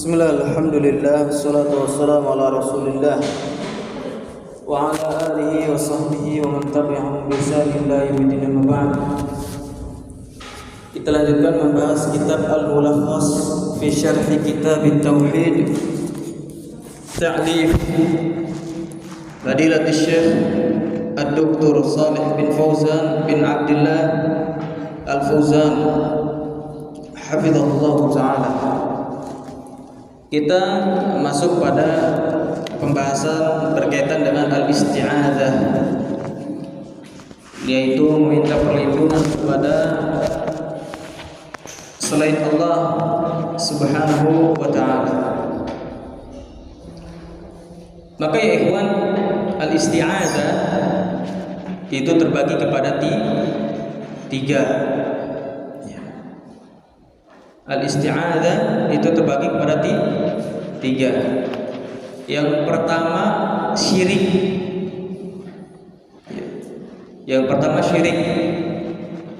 Bismillah, alhamdulillah, wassalatu wassalamu ala rasulillah wa ala alihi wa sahbihi wa man tabi'ahum bi ihsan ila yaumil din, amma ba'd. Kita lanjutkan membahas kitab Al-Mulakhas fi Syarh Kitab At-Tauhid Ta'lif Fadilatul Syekh Ad-Doktor Shalih bin Fauzan bin Abdullah Al-Fauzan hafizahullah ta'ala. Kita masuk pada pembahasan berkaitan dengan al-isti'adzah, yaitu meminta perlindungan kepada selain Allah Subhanahu wa ta'ala. Maka ya ikhwan, al-isti'adzah itu terbagi kepada tiga. Al-isti'adzah itu terbagi kepada tiga. Yang pertama syirik. Yang pertama syirik,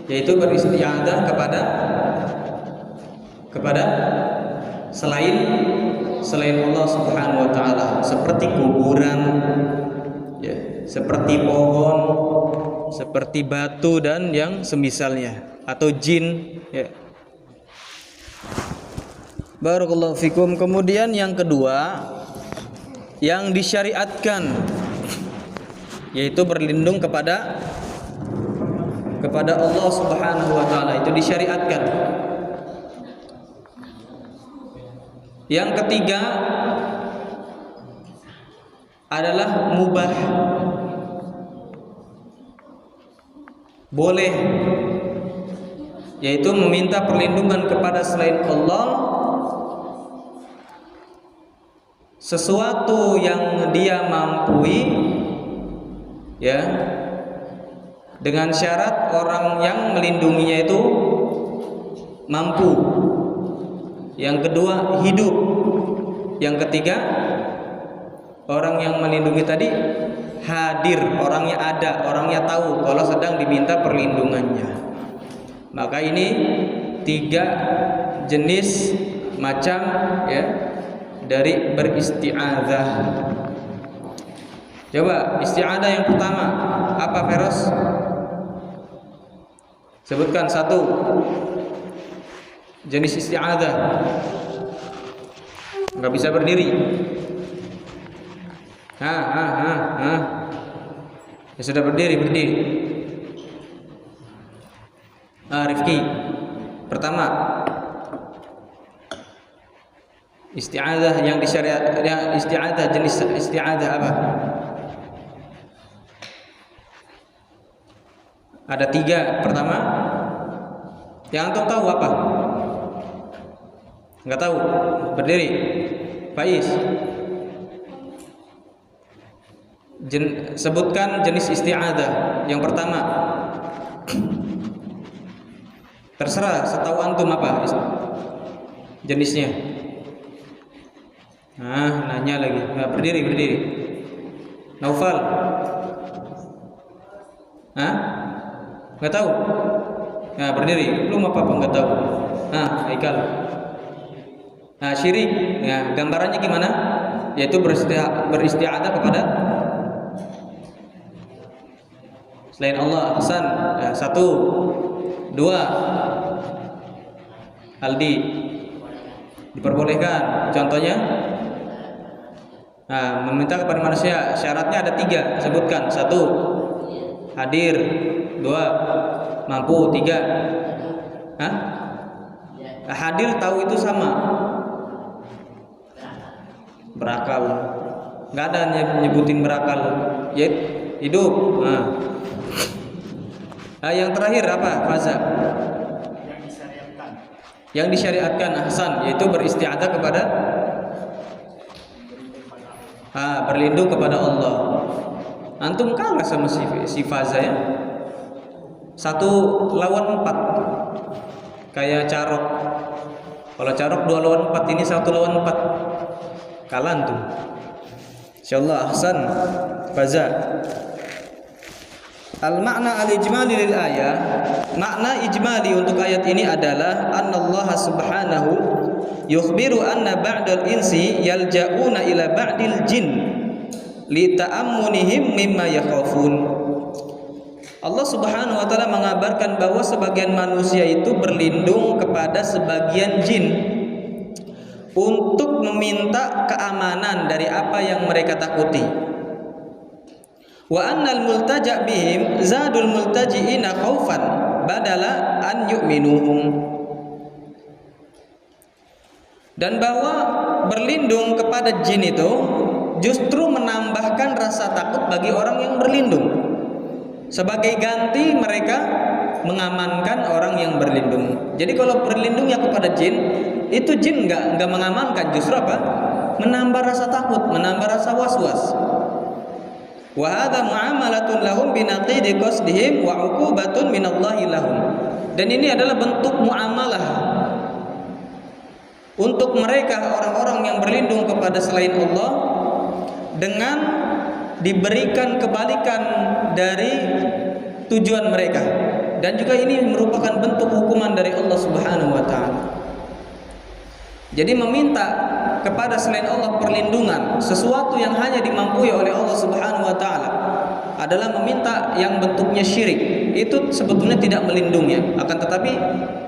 yaitu beristi'adzah kepada selain Allah Subhanahu wa taala, seperti kuburan, ya, seperti pohon, seperti batu dan yang semisalnya, atau jin, ya. Barakallahu fikum. Kemudian yang kedua yang disyariatkan, yaitu berlindung kepada Allah Subhanahu wa taala, itu disyariatkan. Yang ketiga adalah mubah, boleh, yaitu meminta perlindungan kepada selain Allah sesuatu yang dia mampu, ya, dengan syarat orang yang melindunginya itu mampu. Yang kedua hidup. Yang ketiga, orang yang melindungi tadi hadir, orangnya ada, orangnya tahu kalau sedang diminta perlindungannya. Maka ini tiga jenis macam, ya, dari beristi'adzah. Coba isti'adzah yang pertama apa, Feros? Sebutkan satu jenis isti'adzah. Enggak bisa berdiri. Ya sudah berdiri. Rifki, pertama isti'adzah yang disyariat, ya, isti'adzah, jenis isti'adzah apa? Ada tiga. Pertama, yang antum tahu apa? Enggak tahu? Berdiri. Faiz, sebutkan jenis isti'adzah yang pertama. Terserah, setahu antum apa jenisnya. Nanya lagi. Berdiri. Naufal, nggak tahu? Berdiri. Belum apa-apa nggak tahu. Haikal. Syirik. Gambarannya gimana? Yaitu beristi'adzah kepada selain Allah. Hasan. Satu, dua. Aldi, diperbolehkan. Contohnya, meminta kepada manusia, syaratnya ada tiga. Sebutkan. Satu, hadir. Dua, mampu. Tiga, hadir, tahu itu sama, berakal. Nggak ada nyebutin berakal, ya, hidup. Yang terakhir apa, Faza? Yang disyariatkan, Hasan, yaitu beristi'adzah kepada berlindung kepada Allah. Antum kalah sama si Faza, ya. 1 lawan 4, kayak carok. Kalau carok 2 lawan 4, ini 1 lawan 4. Kalah antum. Insyaallah. Hasan, Faza. Al-makna al-ijmali lil ayat, makna ijmali untuk ayat ini adalah annallaha subhanahu yukhbiru anna ba'dal insi yalja'una ila ba'dil jin li ta'ammunihim mimma yakhafun. Allah Subhanahu wa taala mengabarkan bahwa sebagian manusia itu berlindung kepada sebagian jin untuk meminta keamanan dari apa yang mereka takuti. Wa annal multaja' bihim zadul multaji'ina khaufan badala an yu'minuhum. Dan bahwa berlindung kepada jin itu justru menambahkan rasa takut bagi orang yang berlindung. Sebagai ganti mereka mengamankan orang yang berlindung. Jadi kalau berlindungnya kepada jin, itu jin enggak mengamankan, justru apa? Menambah rasa takut, menambah rasa was-was. Wa hadza muamalatun lahum binaqidi qasdihim wa 'uqubatun minallahi lahum. Dan ini adalah bentuk muamalah untuk mereka orang-orang yang berlindung kepada selain Allah dengan diberikan kebalikan dari tujuan mereka. Dan juga ini merupakan bentuk hukuman dari Allah Subhanahu wa taala. Jadi meminta kepada selain Allah perlindungan, sesuatu yang hanya dimampui oleh Allah Subhanahu wa taala, adalah meminta yang bentuknya syirik. Itu sebetulnya tidak melindungi, akan tetapi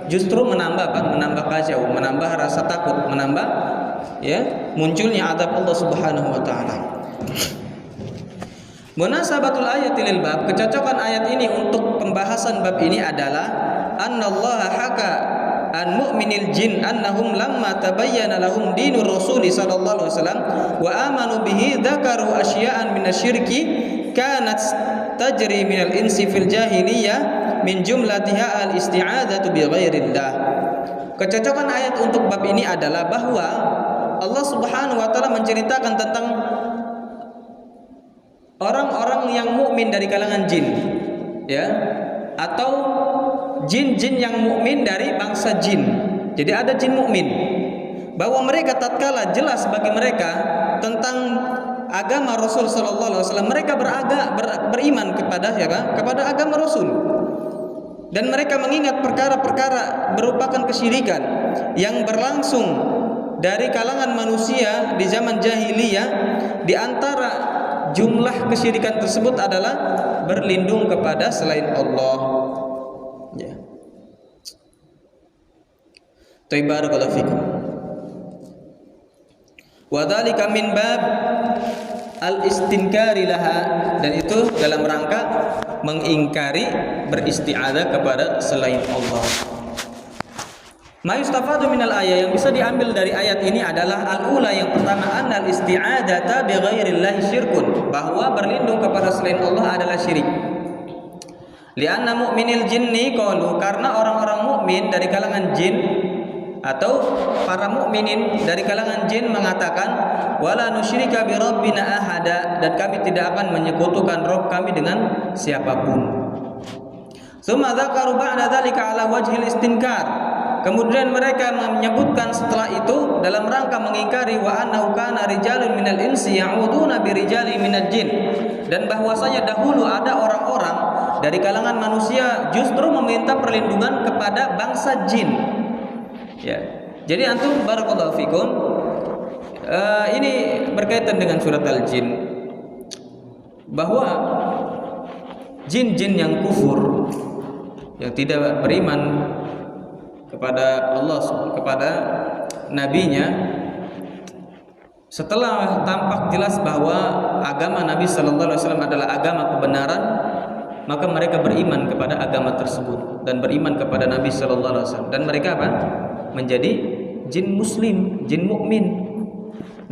justru menambah kacau, menambah rasa takut, menambah munculnya azab Allah Subhanahu wa taala. Munasabatul ayati lil bab, kecocokan ayat ini untuk pembahasan bab ini adalah annallaha haka an mu'minil jin annahum lamma tabayyana lahum dinur rasuli sallallahu alaihi wasallam wa amanu bihi dzakaru asya'an minasyirki kanat tajri minal insi fil jahiliyah min jumlatiha al isti'adzatu bi ghairillah. Kecocokan ayat untuk bab ini adalah bahwa Allah Subhanahu wa taala menceritakan tentang orang-orang yang mukmin dari kalangan jin, atau jin-jin yang mukmin dari bangsa jin. Jadi ada jin mukmin, bahwa mereka tatkala jelas bagi mereka tentang agama Rasul sallallahu alaihi wasallam, mereka beriman kepada agama Rasul. Dan mereka mengingat perkara-perkara merupakan kesyirikan yang berlangsung dari kalangan manusia di zaman jahiliyah. Di antara jumlah kesyirikan tersebut adalah berlindung kepada selain Allah. Ya. Barakallahu fikum. Wa dzalika min bab al-istinkari laha, dan itu dalam rangka mengingkari beristi'adzah kepada selain Allah. Ma yustafadu minal ayat, yang bisa diambil dari ayat ini adalah al-ula, yang pertama, annal isti'adzata bi ghairillahi syirkun, bahwa berlindung kepada selain Allah adalah syirik. Lianna mu'minil jinni qalu, karena orang-orang mukmin dari kalangan jin atau para mukminin dari kalangan jin mengatakan wala nusyrika bi rabbina ahada, dan kami tidak akan menyekutukan Rabb kami dengan siapapun. Tsumma dzakaru ba'da dzalika ala wajhil istinkar, kemudian mereka menyebutkan setelah itu dalam rangka mengingkari wa annahu kana rijalun minal insi ya'uduna bi rijali minal jin, dan bahwasanya dahulu ada orang-orang dari kalangan manusia justru meminta perlindungan kepada bangsa jin. Ya. Jadi antum barakallahu fikum, ini berkaitan dengan surat Al-Jin, bahwa jin-jin yang kufur, yang tidak beriman kepada Allah, kepada nabinya, setelah tampak jelas bahwa agama Nabi sallallahu alaihi wasallam adalah agama kebenaran, maka mereka beriman kepada agama tersebut dan beriman kepada Nabi sallallahu alaihi wasallam, dan mereka apa? Menjadi jin muslim, jin mukmin.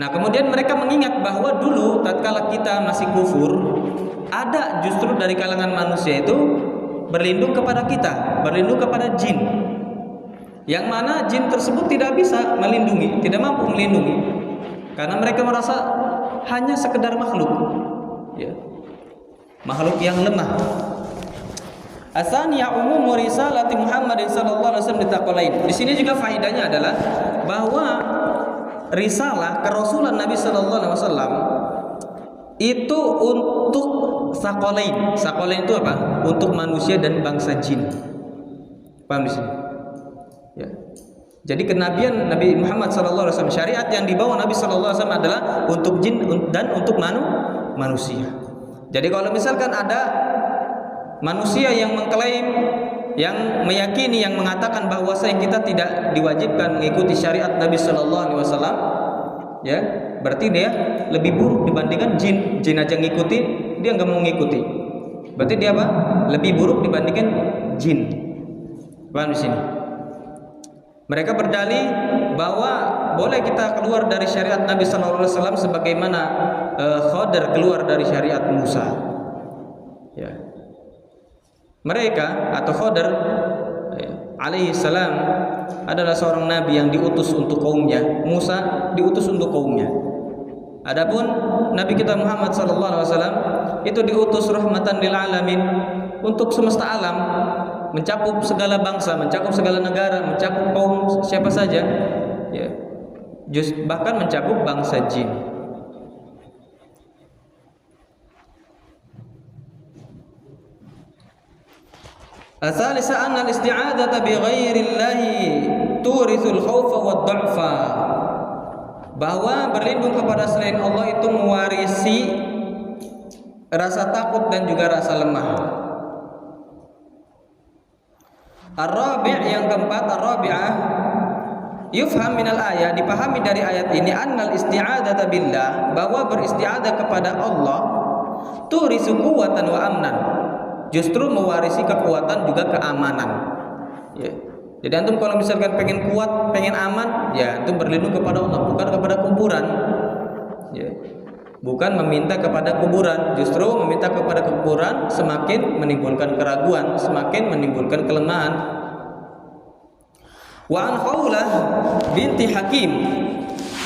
Nah, kemudian mereka mengingat bahwa dulu tatkala kita masih kufur, ada justru dari kalangan manusia itu berlindung kepada kita, berlindung kepada jin, yang mana jin tersebut tidak bisa melindungi, tidak mampu melindungi, karena mereka merasa hanya sekedar makhluk, makhluk yang lemah. Asaniya umum risalati Muhammadin sallallahu alaihi wasallam ditaqalain. Di sini juga faedahnya adalah bahwa risalah kerasulan Nabi sallallahu alaihi wasallam itu untuk sakolain. Sakolain itu apa? Untuk manusia dan bangsa jin. Paham di sini? Ya. Jadi kenabian Nabi Muhammad SAW, syariat yang dibawa Nabi SAW adalah untuk jin dan untuk manusia. Jadi kalau misalkan ada manusia yang mengklaim, yang meyakini, yang mengatakan bahwa kita tidak diwajibkan mengikuti syariat Nabi SAW, ya, berarti dia lebih buruk dibandingkan jin. Jin aja ngikuti, dia nggak mau ngikuti. Berarti dia apa? Lebih buruk dibandingkan jin. Paham di sini? Mereka berdalih bahwa boleh kita keluar dari syariat Nabi SAW sebagaimana Khadir keluar dari syariat Musa. Ya. Mereka atau Khadir alaihi salam adalah seorang nabi yang diutus untuk kaumnya. Musa diutus untuk kaumnya. Adapun Nabi kita Muhammad SAW itu diutus rahmatan lil alamin, untuk semesta alam, mencakup segala bangsa, mencakup segala negara, mencakup kaum siapa saja, ya. Bahkan mencakup bangsa jin. Al-thalisa anna al-isti'adzata bi ghairillahi turithul khaufa wad-dha'fa. Bahwa berlindung kepada selain Allah itu mewarisi rasa takut dan juga rasa lemah. Ar-rabi' yang keempat, ar-rabi'ah, yufham minal ayat, dipahami dari ayat ini, annal isti'adzata billah, bahwa beristi'adzah kepada Allah turisu quwwatan wa amnan, justru mewarisi kekuatan juga keamanan, ya. Jadi antum kalau misalkan pengen kuat, pengen aman, ya antum berlindung kepada Allah, bukan kepada kuburan, ya. Bukan meminta kepada kuburan, justru meminta kepada kuburan semakin menimbulkan keraguan, semakin menimbulkan kelemahan. Wa an Khawlah binti Hakim,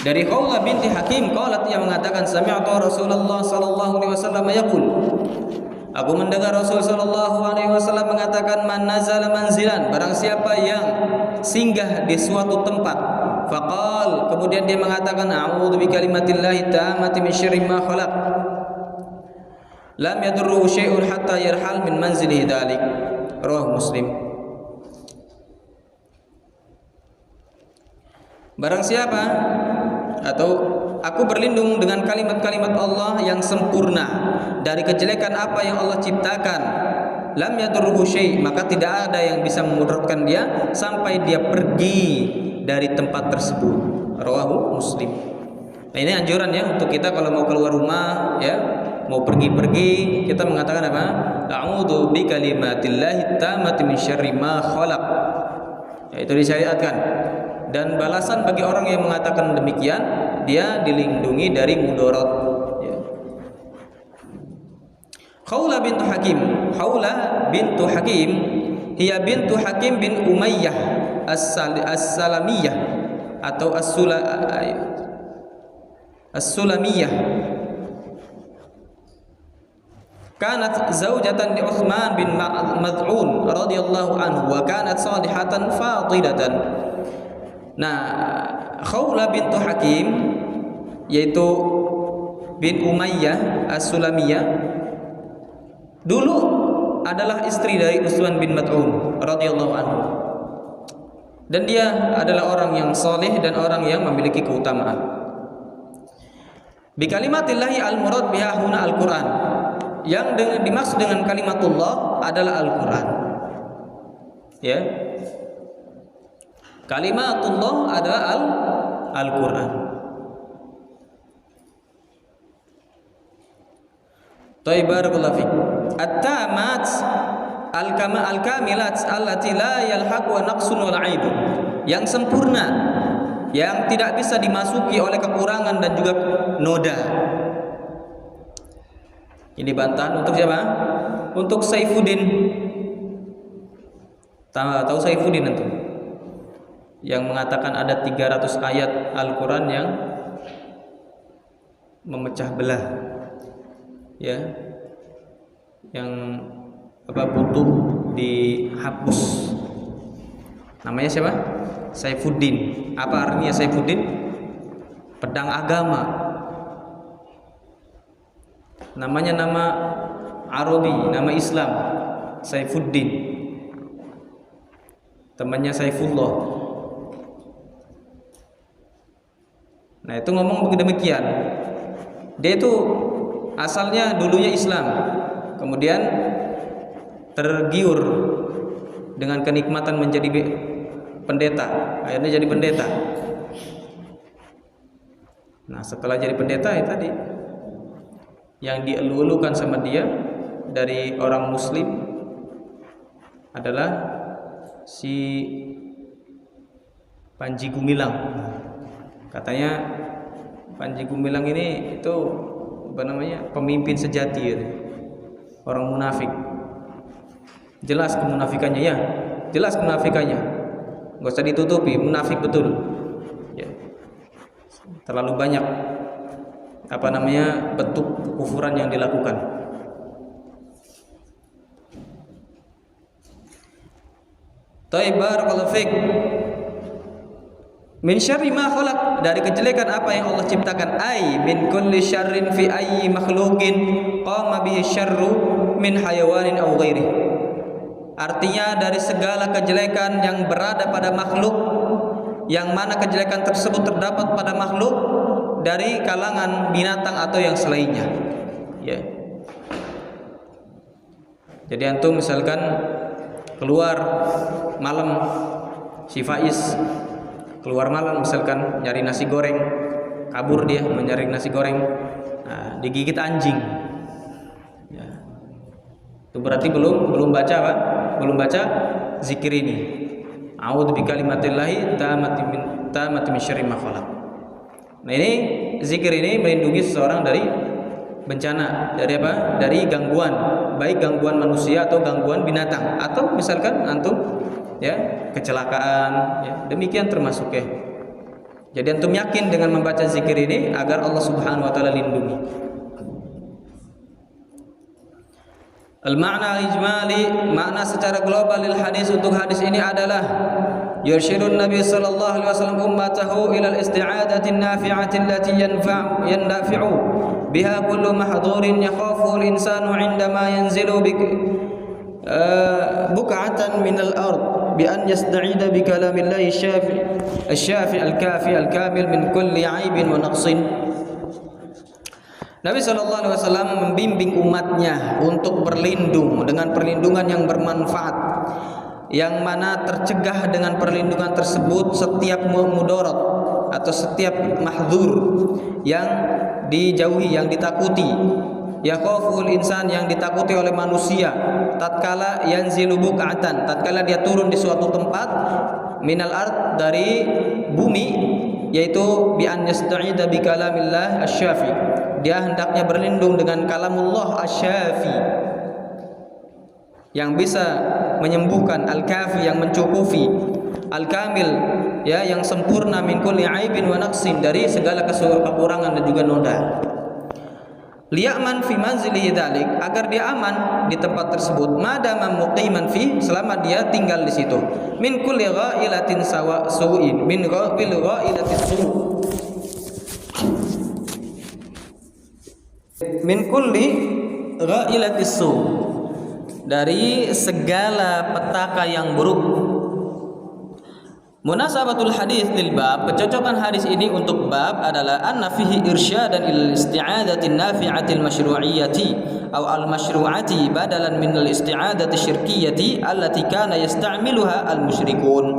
dari Khawlah binti Hakim, qalat, ia mengatakan, sami'tu Rasulullah sallallahu alaihi wasallam yaqul, aku mendengar Rasul sallallahu alaihi wasallam mengatakan, man nazala manzilan, barang siapa yang singgah di suatu tempat, faqal, kemudian dia mengatakan, a'udzu bikalimatillahi tammati min syarri ma khalaq, lam yadurruhu syai'un hatta yarhal min manzilihi dzalik. Rawahu Muslim. Barang siapa, atau aku berlindung dengan kalimat-kalimat Allah yang sempurna dari kejelekan apa yang Allah ciptakan, lam yadurruhu syai', maka tidak ada yang bisa memudaratkan dia sampai dia pergi dari tempat tersebut. Rawahu Muslim. Nah, ini anjuran ya untuk kita kalau mau keluar rumah, ya, mau pergi-pergi, kita mengatakan apa? A'udzu bikalimatillahi tammati min syarri ma khalaq. Ya, itu disyariatkan. Dan balasan bagi orang yang mengatakan demikian, dia dilindungi dari mudarat, ya. Khawlah bintu Hakim. Khawlah bintu Hakim, hiya bintu Hakim bin Umayyah as-Salamiyah atau as-Sulamiyah. Kanat zaujatan li Utsman bin Mad'un radhiyallahu anhu wa kanat salihatan fadilatan. Nah, Khawlah bintu Hakim, yaitu bin Umayyah as-Sulamiyah, dulu adalah istri dari Utsman bin Mad'un radhiyallahu anhu. Dan dia adalah orang yang saleh dan orang yang memiliki keutamaan. Bi kalimatillahi al-murad biha huna al-Qur'an. Yang dimaksud dengan kalimatullah adalah Al-Qur'an. Ya. Kalimatullah adalah Al-Qur'an. Tayyib, barakallahu fik. At-tamat al-kamilat allati la yalhaqu naqsun wal aib, yang sempurna, yang tidak bisa dimasuki oleh kekurangan dan juga noda. Ini bantahan untuk siapa? Untuk Saifuddin. Tahu Saifuddin itu? Yang mengatakan ada 300 ayat Al-Quran yang memecah belah, ya, yang butuh dihapus. Namanya siapa? Saifuddin. Apa artinya Saifuddin? Pedang agama. Namanya nama Arabi, nama Islam, Saifuddin. Temannya Saifullah. Nah, itu ngomong demikian. Dia itu asalnya dulunya Islam, kemudian tergiur dengan kenikmatan menjadi pendeta, akhirnya jadi pendeta. Nah, setelah jadi pendeta ya tadi yang dielu-elukan sama dia dari orang muslim adalah si Panji Gumilang. Katanya Panji Gumilang ini itu apa namanya, pemimpin sejati ya. Orang munafik. Jelas kemunafikannya ya, jelas kemunafikannya. Enggak usah ditutupi, munafik betul. Ya. Terlalu banyak apa namanya bentuk kekufuran yang dilakukan. Taib barakallahu fik. Min syarri ma khalaq, dari kejelekan apa yang Allah ciptakan. Ai min kulli syarrin fi ayyi makhluqin qama bihi syarru min hayawanin aw ghairi. Artinya dari segala kejelekan yang berada pada makhluk, yang mana kejelekan tersebut terdapat pada makhluk dari kalangan binatang atau yang selainnya. Ya. Jadi antum misalkan keluar malam, si Faiz keluar malam misalkan nyari nasi goreng, kabur dia mencari nasi goreng, nah, digigit anjing. Ya. Itu berarti belum baca apa? Belum baca zikir ini. A'udzu bikalimatillahi tammati min syarri ma khalaq. Nah, ini zikir ini melindungi seseorang dari bencana, dari apa? Dari gangguan, baik gangguan manusia atau gangguan binatang, atau misalkan antum ya kecelakaan, ya, demikian termasuk ya. Jadi antum yakin dengan membaca zikir ini agar Allah Subhanahu wa taala lindungi. Al-ma'na al-ijmali, makna secara global lil hadis untuk hadis ini adalah yursyidun Nabi sallallahu alaihi wasallam ummatahu ila al-isti'adati an-nafi'ati allati yandafi'u biha kullu mahdhurin yakhafu al-insanu 'indama yanzilu buk'atan min al-ard bi an yasta'ida bi kalamillahi asy-syafi al-kafi al-kamil min kulli 'aibin wa naqsin. Nabi sallallahu alaihi wasallam membimbing umatnya untuk berlindung dengan perlindungan yang bermanfaat, yang mana tercegah dengan perlindungan tersebut setiap mudarat atau setiap mahdzur yang dijauhi, yang ditakuti. Yakhaful insan, yang ditakuti oleh manusia, tatkala yanzilu buk'atan, tatkala dia turun di suatu tempat, minal ard, dari bumi, yaitu bi an yasta'ida bi kalamillah asy-syafi, dia hendaknya berlindung dengan kalamullah asy-syafi yang bisa menyembuhkan, al-kafi yang mencukupi, al-kamil ya yang sempurna, min kulli aibin wa naqsin, dari segala kekurangan dan juga noda. Liya'man fi manzilihi dzalik, agar dia aman di tempat tersebut, madama muqiman fi, selama dia tinggal di situ. Min kulli ghailatin su'in, min ghailatis su', min kulli ghailatis su', dari segala petaka yang buruk. Munasabatul hadis lil bab, kecocokan hadis ini untuk bab adalah anna fihi irsyadan ilal isti'adati nafi'atil masyru'iyyati aw al masyru'ati badalan min al isti'adati syirkiyyati allati kana yasta'miluha al musyrikun.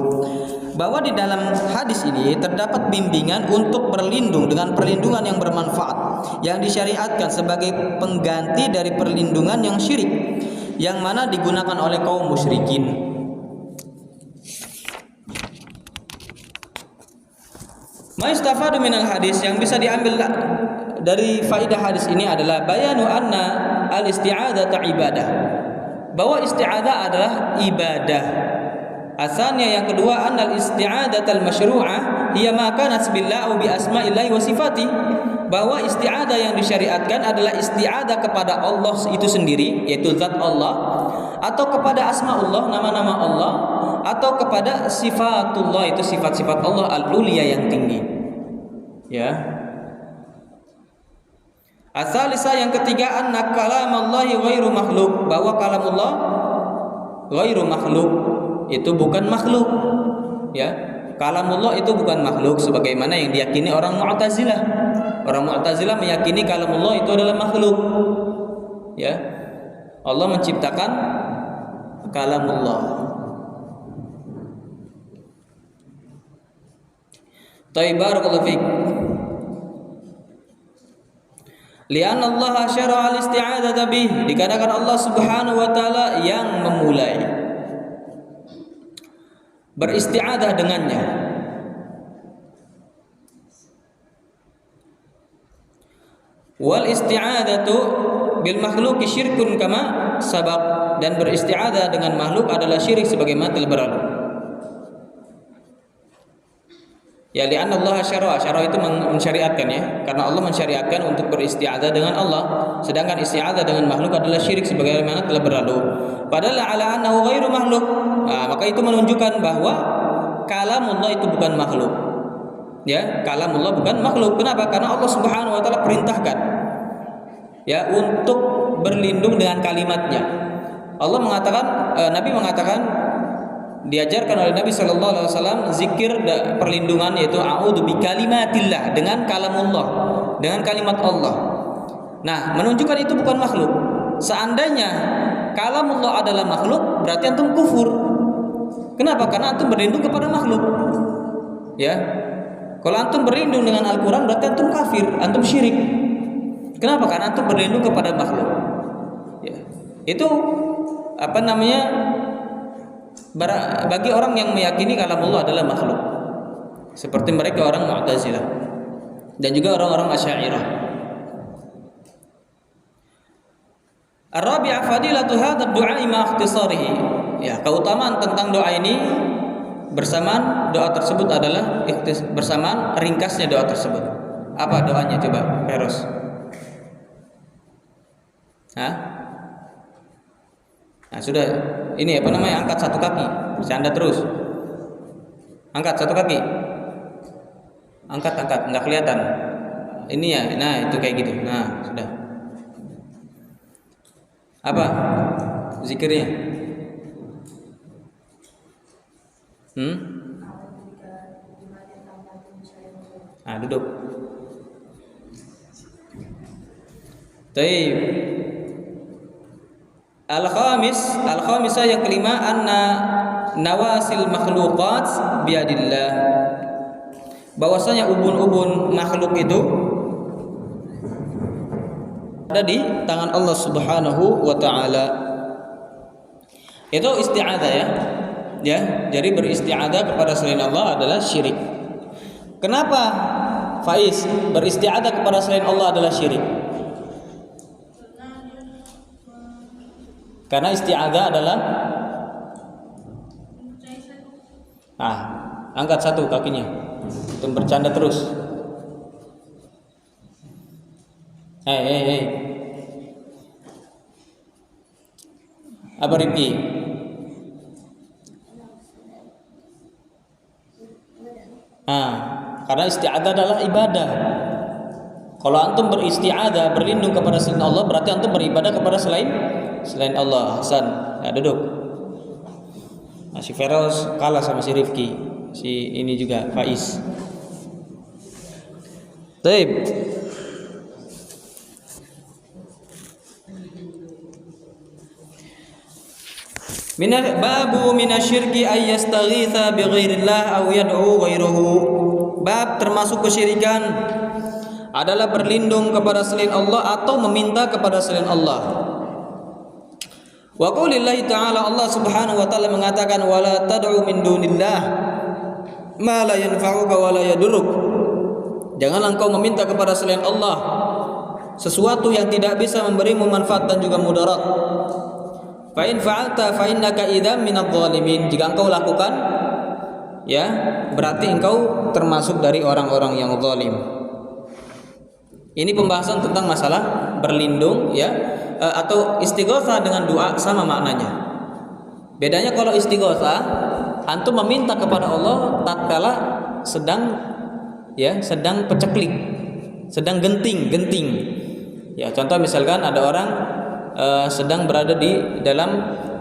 Bahwa di dalam hadis ini terdapat bimbingan untuk berlindung dengan perlindungan yang bermanfaat yang disyariatkan sebagai pengganti dari perlindungan yang syirik yang mana digunakan oleh kaum musyrikin. Ma'istafadu minal hadis, yang bisa diambil dari faidah hadis ini adalah bayanu anna al-isti'adzata ibadah, bahwa isti'adzah adalah ibadah. Asalnya yang kedua, anna al-isti'adzata al-masyru'ah hiya ma kanat billah bi asma'illahi wa sifati, bahwa isti'adzah yang disyariatkan adalah isti'adzah kepada Allah itu sendiri, yaitu zat Allah, atau kepada asma'ullah, nama-nama Allah, atau kepada sifatullah, itu sifat-sifat Allah al-uliya yang tinggi. Ya. Asalisa yang ketiga, anna kalamallahi ghairu makhluk, bahwa kalamullah ghairu makhluk, itu bukan makhluk. Ya. Kalamullah itu bukan makhluk sebagaimana yang diyakini orang Mu'tazilah. Orang Mu'tazilah meyakini kalamullah itu adalah makhluk. Ya. Allah menciptakan kalamullah. Taib, barakallahu fiik. Lian Allah syara'a al-isti'adzata bih, dikarenakan Allah Subhanahu wa taala yang memulai beristi'adzah dengannya. Wal isti'adzatu bil makhluqi syirkun kama sabaq, dan beristi'adzah dengan makhluk adalah syirik sebagaimana telah berlalu. Ya, lian Allah syara'a itu mensyariatkan, ya, karena Allah mensyariatkan untuk beristi'adzah dengan Allah, sedangkan isti'adzah dengan makhluk adalah syirik sebagaimana telah berlalu. Padahal ala annahu ghairu makhluk. Nah, maka itu menunjukkan bahwa kalamullah itu bukan makhluk. Ya, kalamullah bukan makhluk. Kenapa? Karena Allah Subhanahu wa taala perintahkan, ya, untuk berlindung dengan kalimatnya. Allah mengatakan, Nabi mengatakan, diajarkan oleh Nabi Shallallahu Alaihi Wasallam zikir perlindungan, yaitu a'udzu bikalimatillah, dengan kalamullah, dengan kalimat Allah. Nah, menunjukkan itu bukan makhluk. Seandainya kalamullah adalah makhluk, berarti antum kufur. Kenapa? Karena antum berlindung kepada makhluk. Ya, kalau antum berlindung dengan Al-Quran, berarti antum kafir, antum syirik. Kenapa? Karena antum berlindung kepada makhluk. Ya, itu apa namanya? Bagi orang yang meyakini kalamullah adalah makhluk, seperti mereka orang Mu'tazilah dan juga orang-orang Asy'ariyah. Ar-rabi'ah fadilatu hadzal du'a ma ikhtisarihi. Ya, keutamaan tentang doa ini bersamaan doa tersebut adalah bersamaan ringkasnya doa tersebut. Apa doanya coba, Feros? Nah, sudah, ini apa namanya, angkat satu kaki, bercanda terus. Angkat satu kaki. Angkat, enggak kelihatan. Ini ya, nah itu kayak gitu. Nah, sudah. Apa zikirnya? Nah, duduk. Taib. Al-khamisah yang kelima, anna nawasil makhluqat biadillah, bahwasanya ubun-ubun makhluk itu ada di tangan Allah Subhanahu wa taala. Itu isti'adzah, ya. Ya, jadi beristi'adzah kepada selain Allah adalah syirik. Kenapa, Faiz, beristi'adzah kepada selain Allah adalah syirik? Karena isti'adzah adalah, angkat satu kakinya, itu bercanda terus. Apa Rifki? Karena isti'adzah adalah ibadah. Kalau antum beristi'adzah, berlindung kepada selain Allah, berarti antum beribadah kepada selain Allah. Hasan, ya, duduk. Si Feros kalah sama si Rifki, si ini juga Faiz. Taib. Babu minasyirki ay yastaghitha bighairillah aw yad'u ghairahu. Bab termasuk kesyirikan adalah berlindung kepada selain Allah atau meminta kepada selain Allah. Wa qaulillahi ta'ala, Allah Subhanahu wa taala mengatakan, wala tad'u min dunillah ma la yanfa'uka wa la yadurruk. Janganlah engkau meminta kepada selain Allah sesuatu yang tidak bisa memberimu manfaat dan juga mudarat. Fa in fa'alta fa innaka idzam minadh dhalimin. Jika engkau lakukan, ya, berarti engkau termasuk dari orang-orang yang zalim. Ini pembahasan tentang masalah berlindung, ya, atau istighotsah dengan doa sama maknanya. Bedanya kalau istighotsah, antum meminta kepada Allah tatkala sedang peceklik, sedang genting. Ya, contoh misalkan ada orang sedang berada di dalam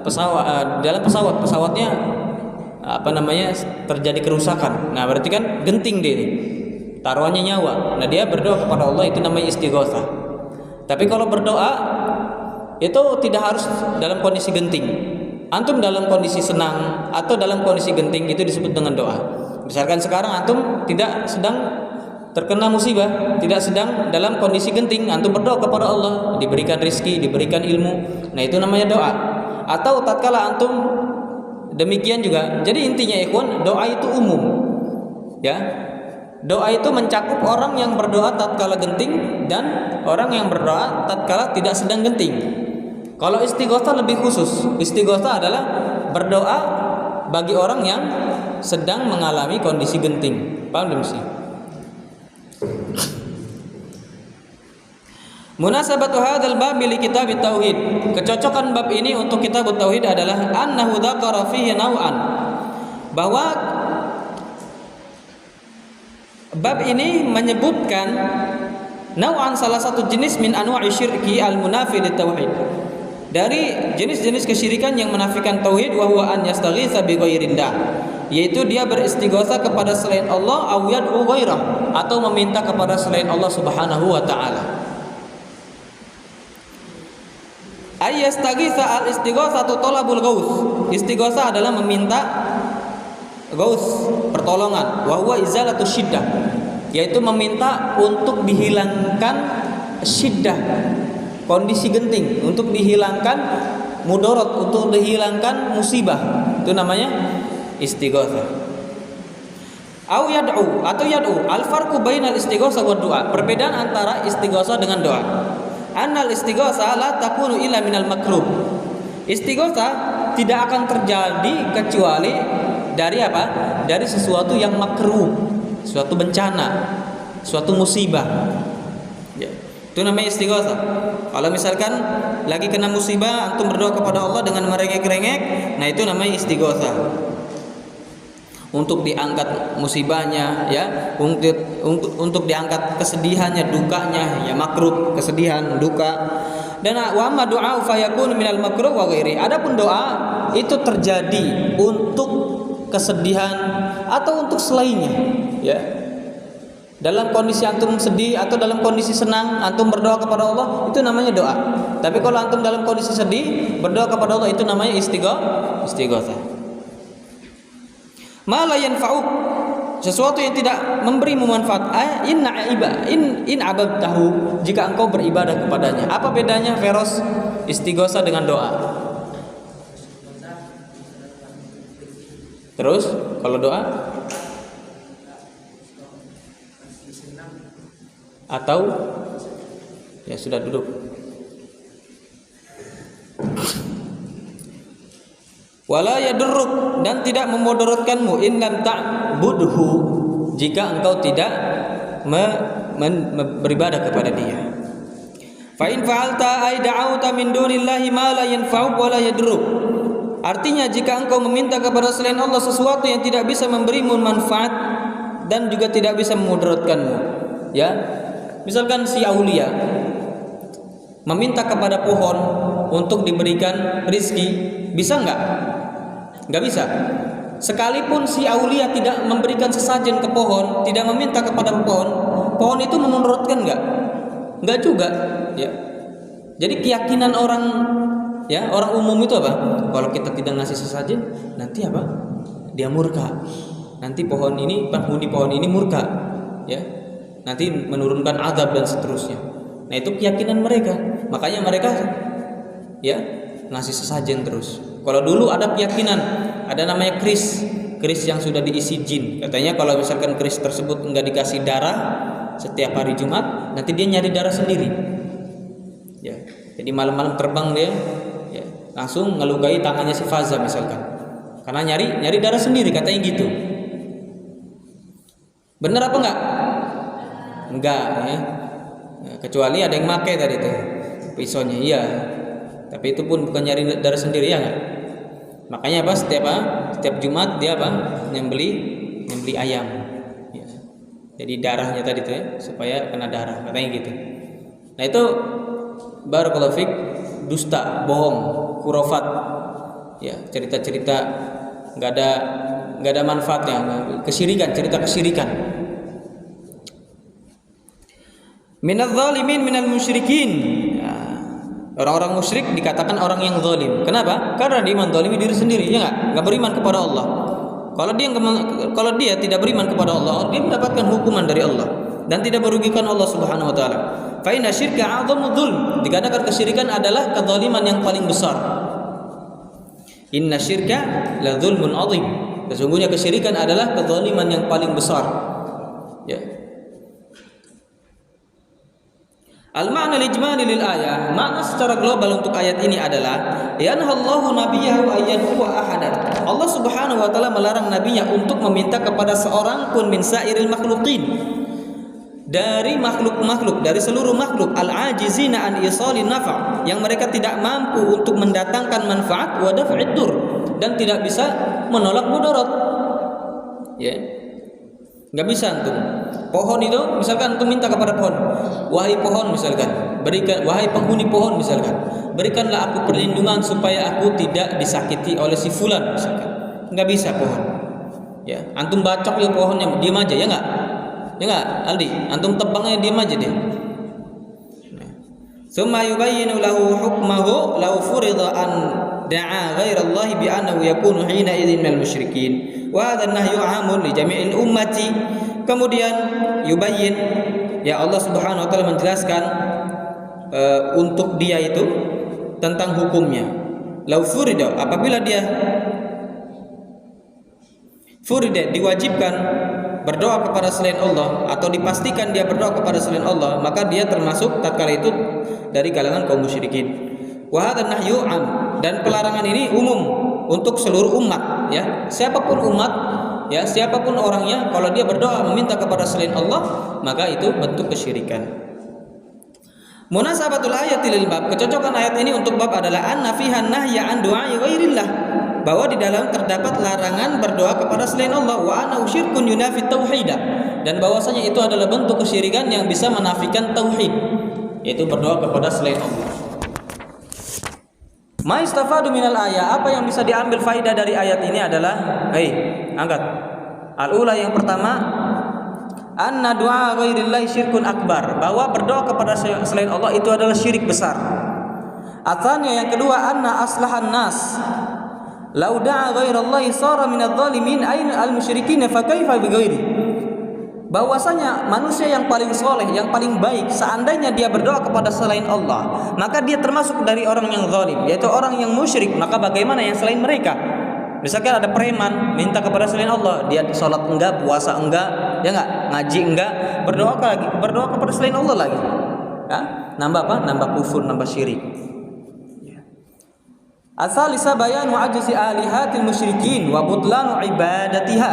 pesawatnya terjadi kerusakan. Nah, berarti kan genting dia ini. Taruhannya nyawa. Nah, dia berdoa kepada Allah, itu namanya istighotsah. Tapi kalau berdoa itu tidak harus dalam kondisi genting. Antum dalam kondisi senang atau dalam kondisi genting itu disebut dengan doa. Misalkan sekarang antum tidak sedang terkena musibah, tidak sedang dalam kondisi genting, antum berdoa kepada Allah, diberikan rizki, diberikan ilmu. Nah, itu namanya doa. Atau tatkala antum demikian juga. Jadi intinya ikhwan, doa itu umum. Ya. Doa itu mencakup orang yang berdoa tatkala genting dan orang yang berdoa tatkala tidak sedang genting. Kalau istighotsah lebih khusus. Istighotsah adalah berdoa bagi orang yang sedang mengalami kondisi genting. Paham belum sih? Munasabatu hadzal bab li kitab tauhid. Kecocokan bab ini untuk kitab tauhid adalah annahu dzakara fihi naw'an. Bahwa bab ini menyebutkan naw'an, salah satu jenis min anwa'i syirki al-munafi lit-tauhid. Dari jenis-jenis kesyirikan yang menafikan tauhid, wa huwa an yastaghitsa bi ghairillah, yaitu dia beristighotsah kepada selain Allah, aw yad'u ghairah, atau meminta kepada selain Allah Subhanahu wa taala. Ay yastaghitsa al-istighotsatu talabul ghaus. Istighotsah adalah meminta ghaus, pertolongan. Wa huwa izalatu syiddah, yaitu meminta untuk dihilangkan syiddah, kondisi genting, untuk dihilangkan mudarat, untuk dihilangkan musibah. Itu namanya istighotsah. Au yad'u, atau yad'u. Al-farqu bainal istighotsah wa du'a. Perbedaan antara istighotsah dengan doa. Annal istighotsah la takunu illa minal makruh. Istighotsah tidak akan terjadi kecuali dari apa? Dari sesuatu yang makruh, suatu bencana, suatu musibah. Ya. Itu namanya istighotsah. Kalau misalkan lagi kena musibah, antum berdoa kepada Allah dengan merengek-rengek, nah itu namanya istighotsah. Untuk diangkat musibahnya, ya, untuk diangkat kesedihannya, dukanya, ya, makruh, kesedihan, duka. Dan wa amma du'a fa yakunu minal makruh wa ghairi. Adapun doa itu terjadi untuk kesedihan atau untuk selainnya, ya. Dalam kondisi antum sedih atau dalam kondisi senang, antum berdoa kepada Allah, itu namanya doa. Tapi kalau antum dalam kondisi sedih, berdoa kepada Allah, itu namanya istighotsah. Ma la yanfa'uk, sesuatu yang tidak memberimu manfaat. In abadtahu, jika engkau beribadah kepadanya. Apa bedanya Feros istighotsah dengan doa? Terus kalau doa atau ya sudah duduk. Wala yadurruk, dan tidak memudaratkanmu in lam ta'budhu, jika engkau tidak beribadah kepada dia. Fa in fa'alta ay da'auta min dunillahi ma la yanfa'uk wa la yadurruk. Artinya jika engkau meminta kepada selain Allah sesuatu yang tidak bisa memberimu manfaat dan juga tidak bisa memudaratkanmu, ya. Misalkan si aulia meminta kepada pohon untuk diberikan rizki, bisa enggak? Enggak bisa. Sekalipun si aulia tidak memberikan sesajen ke pohon, tidak meminta kepada pohon, pohon itu memudaratkan enggak? Enggak juga, ya. Jadi keyakinan orang, ya, orang umum itu apa? Kalau kita tidak ngasih sesajen, nanti apa? Dia murka. Nanti pohon ini, penghuni pohon ini murka, ya. Nanti menurunkan azab dan seterusnya. Nah, itu keyakinan mereka. Makanya mereka, ya, ngasih sesajen terus. Kalau dulu ada keyakinan, ada namanya keris yang sudah diisi jin. Katanya kalau misalkan keris tersebut enggak dikasih darah setiap hari Jumat, nanti dia nyari darah sendiri. Ya. Jadi malam-malam terbang dia, ya, langsung ngelukai tangannya si Faza misalkan. Karena nyari darah sendiri, katanya gitu. Benar apa enggak? Enggak, ya. Kecuali ada yang pakai tadi tuh pisaunya, iya. Tapi itu pun bukan nyari darah sendiri, ya enggak? Makanya apa? Setiap Jumat dia apa? Nyembeli ayam. Ya. Jadi darahnya tadi tuh, ya, supaya kena darah, katanya gitu. Nah, itu barakallahu fik, dusta, bohong, khurafat. Ya, cerita-cerita enggak ada nggak ada manfaatnya. Kesyirikan, cerita kesyirikan. Minadz zalimin minal musyrikin. Orang-orang musyrik dikatakan orang yang zalim. Kenapa? Karena dia menzalimi diri sendiri, ya nggak beriman kepada Allah. Kalau dia tidak beriman kepada Allah, dia mendapatkan hukuman dari Allah dan tidak merugikan Allah Subhanahu wa taala. Fa inna syirka 'adzamu dzulm. Dikatakan kesyirikan adalah kezaliman yang paling besar. Inna syirka la dzulmun 'adzim. Sesungguhnya kesyirikan adalah kezaliman yang paling besar. Ya. Al-ma'na al-ijmali lil ayah, makna secara global untuk ayat ini adalah yanhallahu nabiyahu ayyanhu ahadan. Allah Subhanahu wa taala melarang nabinya untuk meminta kepada seorang pun min sairil makhluqin, dari makhluk-makhluk, dari seluruh makhluk, al-ajizina an isalin nafa', yang mereka tidak mampu untuk mendatangkan manfaat wa daf'id dur, dan tidak bisa menolak mudarat. Ya. Enggak bisa antum. Pohon itu misalkan antum minta kepada pohon, wahai pohon misalkan, berikan, wahai penghuni pohon misalkan, berikanlah aku perlindungan supaya aku tidak disakiti oleh si fulan misalkan. Enggak bisa pohon. Ya, antum bacok ya pohonnya, diam aja, ya enggak? Ya enggak, Aldi? Antum tebangnya diam aja deh. Summa yubayyinu lahu hukmahu law furida an da'a ghairallahi bi annahu yakunu hina idzin minal musyrikin. Wa hadha an-nahyu 'amun li jami'il ummati. Kemudian yubayyin, ya Allah Subhanahu wa taala menjelaskan untuk dia itu tentang hukumnya. Law furida, apabila dia furida diwajibkan berdoa kepada selain Allah atau dipastikan dia berdoa kepada selain Allah, maka dia termasuk tatkala itu dari kalangan kaum musyrikin. Wa hadzal nahyu 'am, dan pelarangan ini umum untuk seluruh umat, ya. Siapapun umat, ya, siapapun orangnya, kalau dia berdoa meminta kepada selain Allah, maka itu bentuk kesyirikan. Munasabatul ayati lil bab, kecocokan ayat ini untuk bab adalah anna fiha nahya an du'ai ghairillah, bahwa di dalam terdapat larangan berdoa kepada selain Allah, wa anna syirkun yunafi tauhid, dan bahwasanya itu adalah bentuk kesyirikan yang bisa menafikan tauhid, yaitu berdoa kepada selain Allah. Ma istafadu minal ayat, apa yang bisa diambil faidah dari ayat ini adalah, angkat. Al-ula, yang pertama, anna du'a ghairillahi syirkun akbar, bahwa berdoa kepada selain Allah itu adalah syirik besar. Atanya, yang kedua, anna aslahan nas law da'a ghairallahi sara minadz zalimin aina al-musyrikin fa kaifa bi ghairi, bahwasanya manusia yang paling soleh, yang paling baik, seandainya dia berdoa kepada selain Allah, maka dia termasuk dari orang yang zalim, yaitu orang yang musyrik. Maka bagaimana yang selain mereka? Misalkan ada preman minta kepada selain Allah, dia sholat enggak, puasa enggak, ya enggak, ngaji enggak, berdoa kepada selain Allah lagi, ya? Nambah apa? Nambah kufur, nambah syirik. Asalisa bayanu ajzi alihatil musyrikin wa butlanu ibadatiha,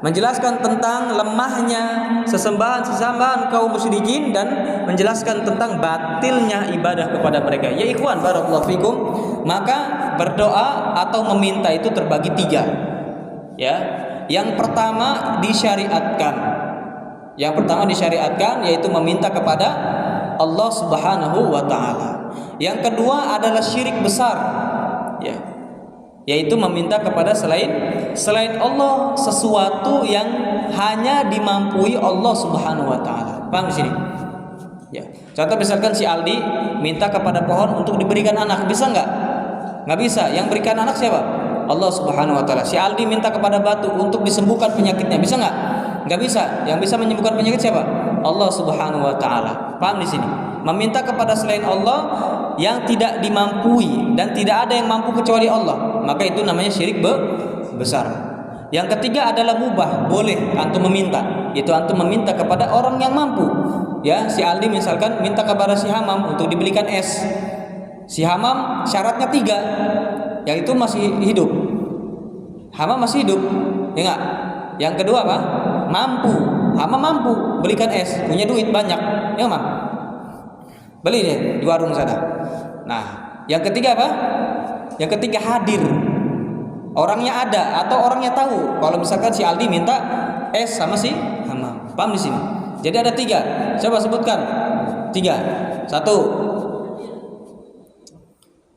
menjelaskan tentang lemahnya sesembahan kaum musyrikin dan menjelaskan tentang batilnya ibadah kepada mereka. Ya ikhwan, barakallahu fikum, maka berdoa atau meminta itu terbagi tiga. Ya, yang pertama disyariatkan, yaitu meminta kepada Allah Subhanahu wa taala. Yang kedua adalah syirik besar, ya, yaitu meminta kepada selain Allah sesuatu yang hanya dimampui Allah Subhanahu wa taala. Paham di sini? Ya. Contoh misalkan si Aldi minta kepada pohon untuk diberikan anak, bisa enggak? Enggak bisa. Yang berikan anak siapa? Allah Subhanahu wa taala. Si Aldi minta kepada batu untuk disembuhkan penyakitnya, bisa enggak? Enggak bisa. Yang bisa menyembuhkan penyakit siapa? Allah Subhanahu wa taala. Paham di sini? Meminta kepada selain Allah yang tidak dimampui dan tidak ada yang mampu kecuali Allah, maka itu namanya syirik besar. Yang ketiga adalah mubah, boleh antum meminta. Itu antum meminta kepada orang yang mampu. Ya, si Aldi misalkan minta kepada si Hamam untuk dibelikan es. Si Hamam syaratnya 3, yaitu masih hidup. Hamam masih hidup, ya enggak? Yang kedua apa? Mampu. Hamam mampu belikan es, punya duit banyak, ya Mam? Beli deh di warung sana. Nah, yang ketiga apa? Yang ketiga hadir. Orangnya ada atau orangnya tahu. Kalau misalkan si Aldi minta es sama si Hamam. Paham di sini? Jadi ada 3. Coba sebutkan 3. 1.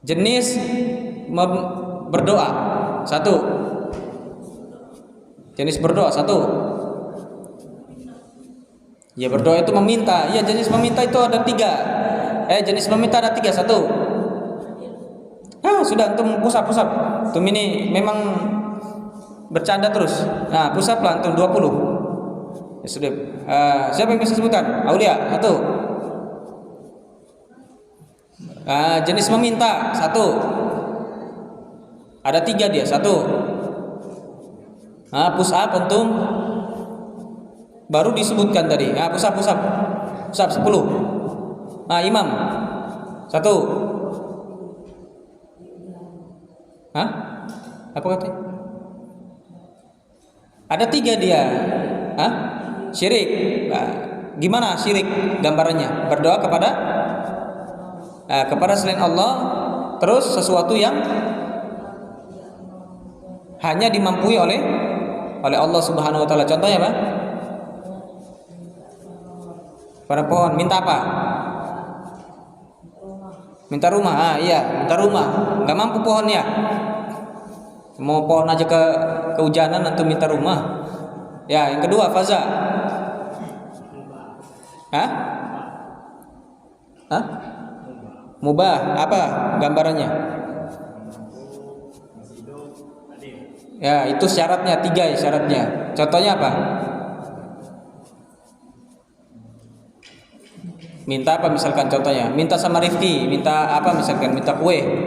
Jenis berdoa. 1. Jenis berdoa satu. Ya berdoa itu meminta. Ya jenis meminta itu ada 3. Jenis meminta ada 3. Satu. Sudah antum pusap. Antum ini memang bercanda terus. Nah, pusap lah antum 20. Ya sudah. Siapa yang bisa sebutkan? Aulia, satu. Jenis meminta satu. Ada 3 dia, satu. Push up antum baru disebutkan tadi. Push up 10. Imam satu. Apa katanya? Ada 3 dia. Syirik. Gimana syirik gambarannya? Berdoa kepada selain Allah, terus sesuatu yang hanya dimampui oleh Allah Subhanahu wa taala. Contohnya apa? Pada pohon minta apa? Minta rumah. Iya, minta rumah. Enggak mampu pohonnya. Mau pohon aja kehujanan atau minta rumah. Ya, yang kedua faza. Mubah apa gambarannya? Ya, itu syaratnya 3 ya syaratnya. Contohnya apa? Minta apa misalkan contohnya? Minta sama Rifki, minta apa misalkan? Minta kue.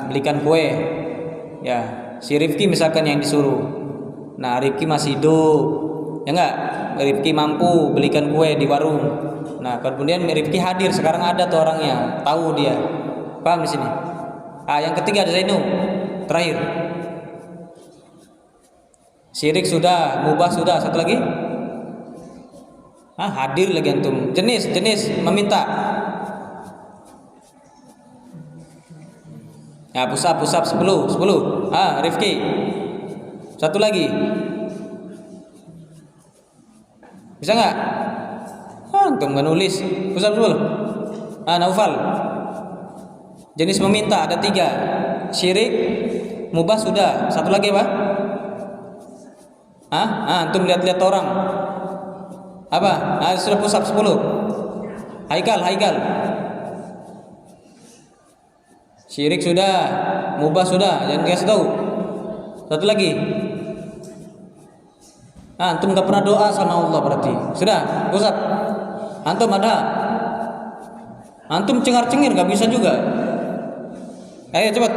Belikan kue. Ya, si Rifki misalkan yang disuruh. Nah, Rifki masih hidup. Ya enggak? Rifki mampu belikan kue di warung. Nah, kemudian Rifki hadir, sekarang ada tuh orangnya, tahu dia. Paham di sini? Yang ketiga ada Zainu. Terakhir. Syirik sudah, mubah sudah, satu lagi? Hadir lagi antum. Jenis meminta. Pusap 10. Rifki. Satu lagi. Bisa enggak? Antum enggak nulis. Pusap 10. Naufal. Jenis meminta ada 3. Syirik, mubah sudah. Satu lagi apa? Antum lihat-lihat orang. Apa? Sudah pusap 10. Haikal. Syirik sudah, mubah sudah. Jangan kasih tahu. Satu lagi. Antum enggak pernah doa sama Allah berarti. Sudah, pusap. Antum ada. Antum cengar-cengir enggak bisa juga. Ayo cepat.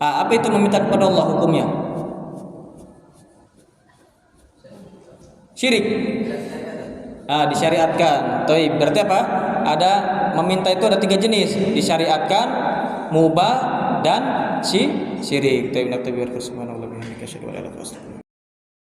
Apa itu meminta kepada Allah hukumnya? Syirik. Disyariatkan. Berarti apa? Ada meminta itu ada 3 jenis. Disyariatkan, mubah dan syirik. Subhanallah.